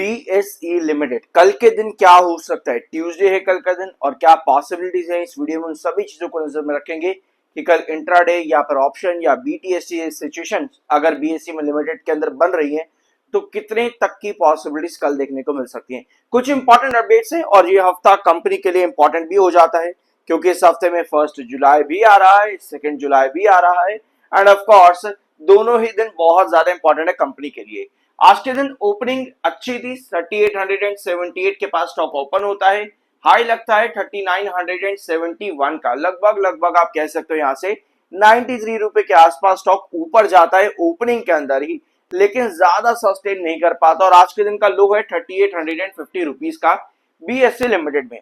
BSE limited कल के दिन क्या हो सकता है, ट्यूसडे है कल का दिन, और क्या पॉसिबिलिटीज है इस वीडियो में उन सभी चीजों को नजर में रखेंगे कि कल इंट्राडे या फिर ऑप्शन या BTSE सिचुएशन अगर BSE में लिमिटेड के अंदर बन रही है तो कितने तक की पॉसिबिलिटीज कल देखने को मिल सकती हैं। कुछ इंपॉर्टेंट अपडेट्स हैं और ये हफ्ता कंपनी के लिए इंपॉर्टेंट भी हो जाता है क्योंकि इस हफ्ते में 1 जुलाई भी आ रहा है, 2 जुलाई भी आ रहा है एंड ऑफ कोर्स दोनों ही दिन बहुत ज्यादा इंपॉर्टेंट है कंपनी के लिए। आज के दिन ओपनिंग अच्छी थी, 3878 के पास स्टॉक ओपन होता है, हाई लगता है 3971 का, लगभग आप कह सकते हो यहां से 93 रुपए के आसपास स्टॉक ऊपर जाता है ओपनिंग के अंदर ही, लेकिन ज्यादा सस्टेन नहीं कर पाता और आज के दिन का लो है 3850 रुपीज का BSE लिमिटेड में।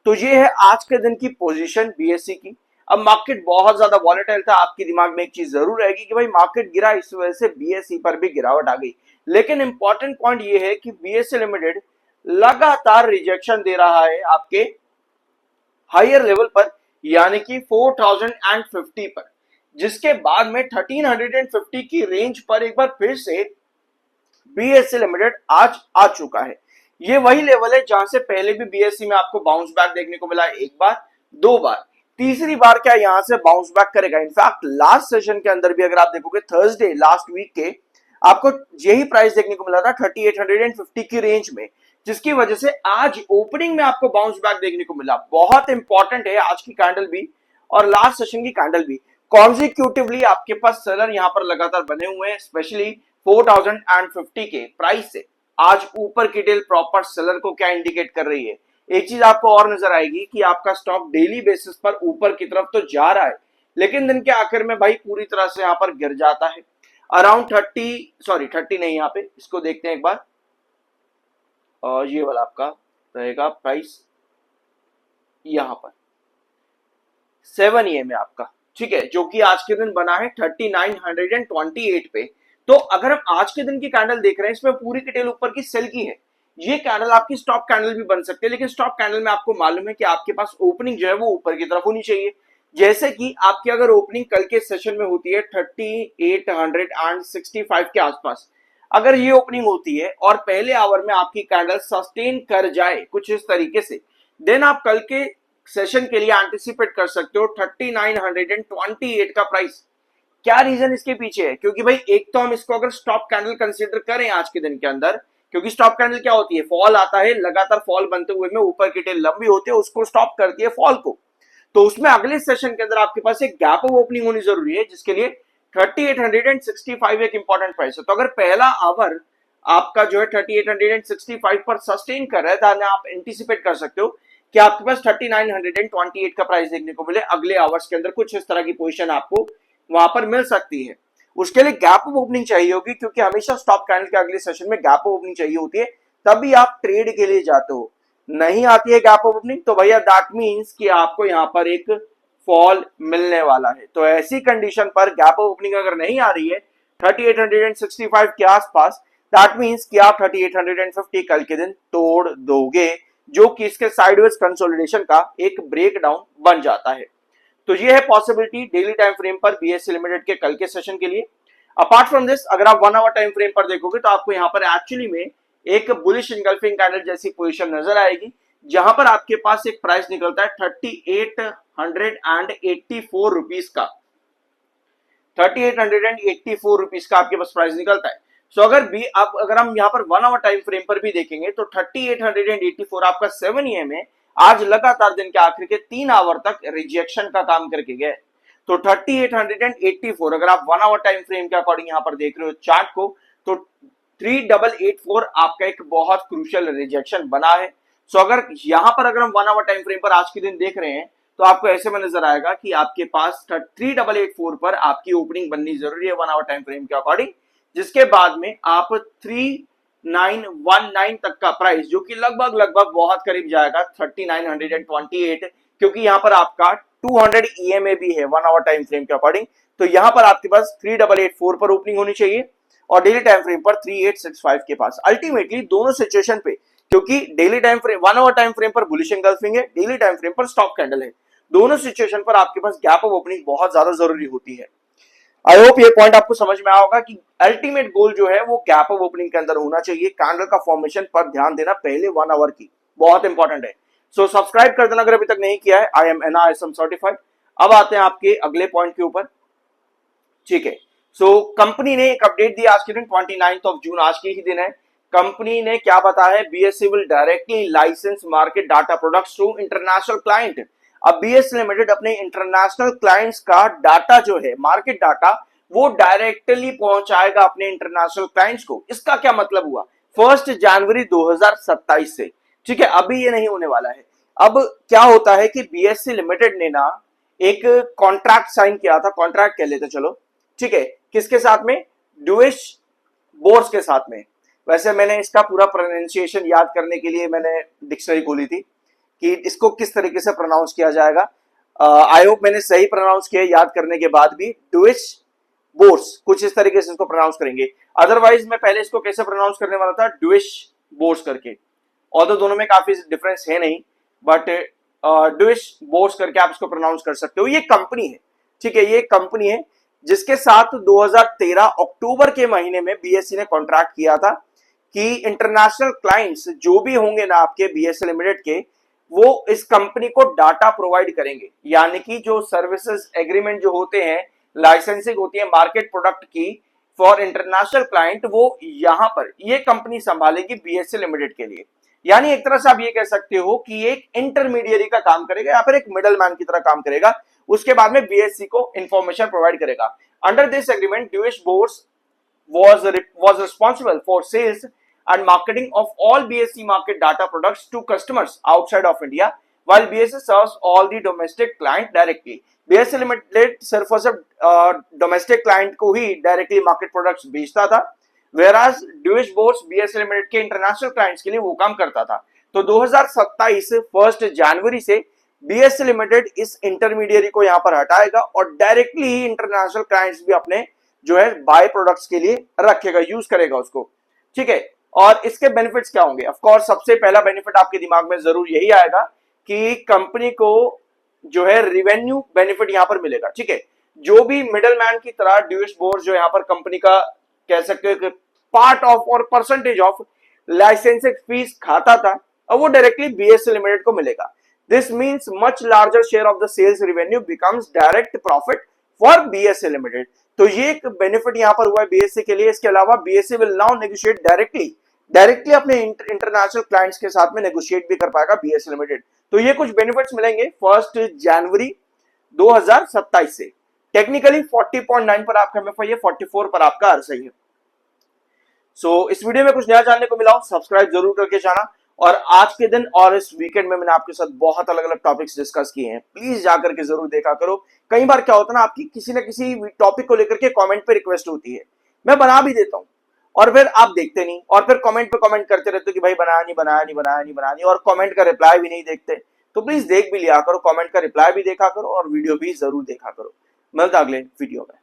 तो ये है आज के दिन की पोजीशन BSE की। अब मार्केट बहुत ज्यादा वॉलेटाइल था, आपके दिमाग में एक चीज जरूर रहेगी कि भाई मार्केट गिरा इस वजह से BSE पर भी गिरावट आ गई, लेकिन इंपॉर्टेंट पॉइंट ये है कि BSE लिमिटेड लगातार रिजेक्शन दे रहा है आपके हायर लेवल पर, यानी कि 4050 पर, जिसके बाद में 1350 की रेंज पर एक बार फिर से BSE लिमिटेड आज आ चुका है। ये वही लेवल है जहां से पहले भी BSE में आपको बाउंस बैक देखने को मिला है, एक बार, दो बार, तीसरी बार क्या यहां से बाउंस बैक करेगा। इनफैक्ट लास्ट सेशन के अंदर भी अगर आप देखोगे थर्सडे लास्ट वीक के, आपको यही प्राइस देखने को मिला था 3850 की रेंज में, जिसकी वजह से आज ओपनिंग में आपको बाउंस बैक देखने को मिला। बहुत इंपॉर्टेंट है आज की कैंडल भी और लास्ट सेशन की कैंडल भी। कॉन्जिक्यूटिवली आपके पास सेलर यहां पर लगातार बने हुए हैं, स्पेशली 4050 के प्राइस से आज ऊपर की टेल प्रॉपर सेलर को क्या इंडिकेट कर रही है। एक चीज आपको और नजर आएगी कि आपका स्टॉक डेली बेसिस पर ऊपर की तरफ तो जा रहा है, लेकिन दिन के आखिर में भाई पूरी तरह से यहां पर गिर जाता है अराउंड 30 नहीं, यहाँ पे इसको देखते हैं एक बार, और ये वाला आपका रहेगा प्राइस यहां पर 7 EM में आपका, ठीक है, जो कि आज के दिन बना है 3928 पे। तो अगर हम आज के दिन की कैंडल देख रहे हैं, इसमें पूरी डिटेल ऊपर की सेल की है। ये कैंडल आपकी स्टॉप कैंडल भी बन सकती है, लेकिन स्टॉप कैंडल में आपको मालूम है कि आपके पास ओपनिंग जो है वो ऊपर की तरफ होनी चाहिए। जैसे कि आपकी अगर ओपनिंग कल के सेशन में होती है 3865 के आसपास, अगर ये ओपनिंग होती है और पहले आवर में आपकी कैंडल सस्टेन कर जाए कुछ इस तरीके से, देन आप कल के सेशन के लिए एंटिसिपेट कर सकते हो 3928 का प्राइस। क्या रीजन इसके पीछे है? क्योंकि भाई एक तो हम इसको अगर स्टॉप कैंडल कंसीडर करें आज के दिन के अंदर, क्योंकि स्टॉप कैंडल क्या होती है, फॉल आता है, लगातार फॉल बनते हुए में ऊपर की टेल लंबी होती है, उसको स्टॉप करती है फॉल को। तो उसमें अगले सेशन के अंदर आपके पास एक गैप ऑफ ओपनिंग होनी जरूरी है, जिसके लिए 3865 एक इंपॉर्टेंट प्राइस है। तो अगर पहला आवर आपका जो है 3865 पर सस्टेन कर रहा है, तो आप एंटिसिपेट कर सकते हो कि आपके पास 3928 का प्राइस देखने को मिले अगले आवर्स के अंदर। कुछ इस तरह की पोजीशन आपको वहां पर मिल सकती है। उसके लिए गैप ऑफ ओपनिंग चाहिए होगी, क्योंकि हमेशा स्टॉप कैंडल के अगले सेशन में गैप ऑफ ओपनिंग चाहिए होती है, तभी आप ट्रेड के लिए जाते हो। नहीं आती है गैप ऑफ ओपनिंग तो भैया दैट मींस कि आपको यहां पर एक फॉल मिलने वाला है। तो ऐसी कंडीशन पर गैप ऑफ ओपनिंग अगर नहीं आ रही है 3865 के आसपास, दैट मींस कि आप 3850 कल के दिन तोड़ दोगे, जो कि इसके साइडवेज कंसोलिडेशन का एक ब्रेकडाउन बन जाता है। तो ये है पॉसिबिलिटी डेली टाइम फ्रेम पर BSE लिमिटेड के कल के सेशन के लिए। अपार्ट फ्रॉम दिस, अगर आप 1 आवर टाइम फ्रेम पर देखोगे तो आपको यहां पर एक्चुअली में एक बुलिश इंगल्फिंग कैंडल जैसी पोजीशन नजर आएगी, जहां पर आपके पास एक प्राइस निकलता है 3884 रुपीज का, 3884 रुपीज का आपके पास प्राइस निकलता है। सो अगर हम यहाँ पर 1 आवर टाइम फ्रेम पर भी देखेंगे तो 3884 आपका 7 EM है, आज लगातार दिन के आखिर के 3 आवर तक रिजेक्शन का काम करके गए। तो 3884 अगर आप 1 आवर टाइम फ्रेम के अकॉर्डिंग यहां पर देख रहे हो चार्ट को, तो 3884 आपका एक बहुत क्रूशियल रिजेक्शन बना है। सो अगर हम 1 आवर टाइम फ्रेम पर आज के दिन देख रहे हैं तो आपको ऐसे में नजर आएगा कि आपके पास 3884 पर आपकी ओपनिंग बननी जरूरी है 1 आवर टाइम फ्रेम के अकॉर्डिंग, जिसके बाद में आप 3919 तक का प्राइस, जो कि लगभग बहुत करीब जाएगा 3928, क्योंकि यहां पर आपका 200 EMA भी है 1 आवर टाइम फ्रेम के अकॉर्डिंग। तो यहां पर आपके पास 3884 पर ओपनिंग होनी चाहिए और डेली टाइम फ्रेम पर 3865 के पास। अल्टीमेटली दोनों सिचुएशन पे, क्योंकि daily time frame 1 hour time frame पर बुलिश एंगल्फिंग है, डेली टाइम फ्रेम पर स्टॉप कैंडल है, दोनों सिचुएशन पर आपके पास गैप ऑफ ओपनिंग बहुत ज्यादा जरूरी होती है। आई होप ये पॉइंट आपको समझ में आया होगा कि अल्टीमेट गोल जो है वो गैप अप ओपनिंग के अंदर होना चाहिए। कैंडल का फॉर्मेशन पर ध्यान देना पहले 1 आवर की, बहुत इंपॉर्टेंट है। सो सब्सक्राइब कर देना अगर अभी तक नहीं किया है। I am NISM certified. अब आते हैं आपके अगले पॉइंट के ऊपर, ठीक है। सो कंपनी ने एक अपडेट दिया आज के दिन 29 जून, आज के ही दिन है। कंपनी ने क्या बताया है, BSE will directly license market data products to international client. अब BSE लिमिटेड अपने इंटरनेशनल क्लाइंट्स का डाटा जो है, मार्केट डाटा, वो डायरेक्टली पहुंचाएगा अपने इंटरनेशनल क्लाइंट्स को। इसका क्या मतलब हुआ, 1 जनवरी 2027 से, ठीक है, अभी ये नहीं होने वाला है। अब क्या होता है कि BSE लिमिटेड ने ना एक कॉन्ट्रैक्ट साइन किया था, कॉन्ट्रैक्ट कह लेते चलो, ठीक है, किसके साथ में, डुइश बोर्स के साथ में। वैसे मैंने इसका पूरा प्रोनाउंसिएशन याद करने के लिए मैंने डिक्शनरी खोली थी कि इसको किस तरीके से प्रोनाउंस किया जाएगा। आई होप मैंने सही प्रोनाउंस किया, याद करने के बाद भी। डुइश बोर्स, कुछ इस तरीके से इसको प्रोनाउंस करेंगे। अदरवाइज मैं पहले इसको कैसे प्रोनाउंस करने वाला था, डुइश बोर्स करके, और तो दोनों में काफी डिफरेंस है नहीं, बट डुइश बोर्स करके आप इसको प्रोनाउंस कर सकते हो। ये कंपनी है, ठीक है, ये कंपनी है जिसके साथ 2013 अक्टूबर के महीने में BSE ने कॉन्ट्रैक्ट किया था कि इंटरनेशनल क्लाइंट्स जो भी होंगे ना आपके BSE लिमिटेड के, वो इस कंपनी को डाटा प्रोवाइड करेंगे। यानी कि जो सर्विसेज एग्रीमेंट जो होते हैं, लाइसेंसिंग होती है मार्केट प्रोडक्ट की फॉर इंटरनेशनल क्लाइंट, वो यहां पर ये कंपनी संभालेगी BSE लिमिटेड के लिए। यानी एक तरह से आप ये कह सकते हो कि एक इंटरमीडियरी का काम करेगा, या फिर एक मिडल मैन की तरह काम करेगा, उसके बाद में BSE को इंफॉर्मेशन प्रोवाइड करेगा। Under this agreement Deutsche Borse was responsible for sales and marketing of all BSE market data products to customers outside of India, while BSE serves all the domestic client directly. BSE Limited सिर्फ और सिर्फ domestic client को ही directly market products बेचता था, whereas डुइश bourse BSE limited के international clients के लिए वो काम करता था। तो 2027 1 जनवरी से BSE लिमिटेड इस इंटरमीडियरी को यहां पर हटाएगा और डायरेक्टली ही इंटरनेशनल क्लाइंट्स भी अपने जो है बाय प्रोडक्ट्स के लिए रखेगा, यूज करेगा उसको, ठीक है। और इसके बेनिफिट्स क्या होंगे, ऑफ कोर्स सबसे पहला बेनिफिट आपके दिमाग में जरूर यही आएगा कि कंपनी को जो है रेवेन्यू बेनिफिट यहां पर मिलेगा, ठीक है। जो भी मिडल मैन की तरह डुइश बोर्स जो यहां पर कंपनी का कह सकते हो पार्ट ऑफ और परसेंटेज ऑफ लाइसेंसिंग फीस खाता था, अब वो डायरेक्टली BSE लिमिटेड को मिलेगा। This means much larger share of the sales revenue becomes direct profit for BSE limited. तो ये एक बेनिफिट यहां पर हुआ है BSE के लिए। इसके अलावा BSE will now negotiate directly अपने इंटरनेशनल क्लाइंट्स के साथ में नेगोशिएट भी कर पाएगा BSE लिमिटेड। तो ये कुछ बेनिफिट्स मिलेंगे 1 जनवरी 2027 से। टेक्निकली 40.9 पर आपका MFI है, 44 पर आपका RSI है। सो इस वीडियो में कुछ नया जानने को मिला हो, सब्सक्राइब जरूर करके जाना। और आज के दिन और इस वीकेंड में मैंने आपके साथ बहुत अलग अलग टॉपिक्स डिस्कस किए हैं, प्लीज जाकर के जरूर देखा करो। कई बार क्या होता है ना, आपकी किसी न किसी टॉपिक को लेकर के कमेंट पे रिक्वेस्ट होती है, मैं बना भी देता हूं और फिर आप देखते नहीं, और फिर कमेंट पे कमेंट करते रहते हो कि भाई बनाया नहीं बनाया नहीं बनाया नहीं बनाया नहीं, और कमेंट का रिप्लाई भी नहीं देखते। तो प्लीज देख भी लिया करो, कमेंट का रिप्लाई भी देखा करो और वीडियो भी जरूर देखा करो। मिलता अगले वीडियो में।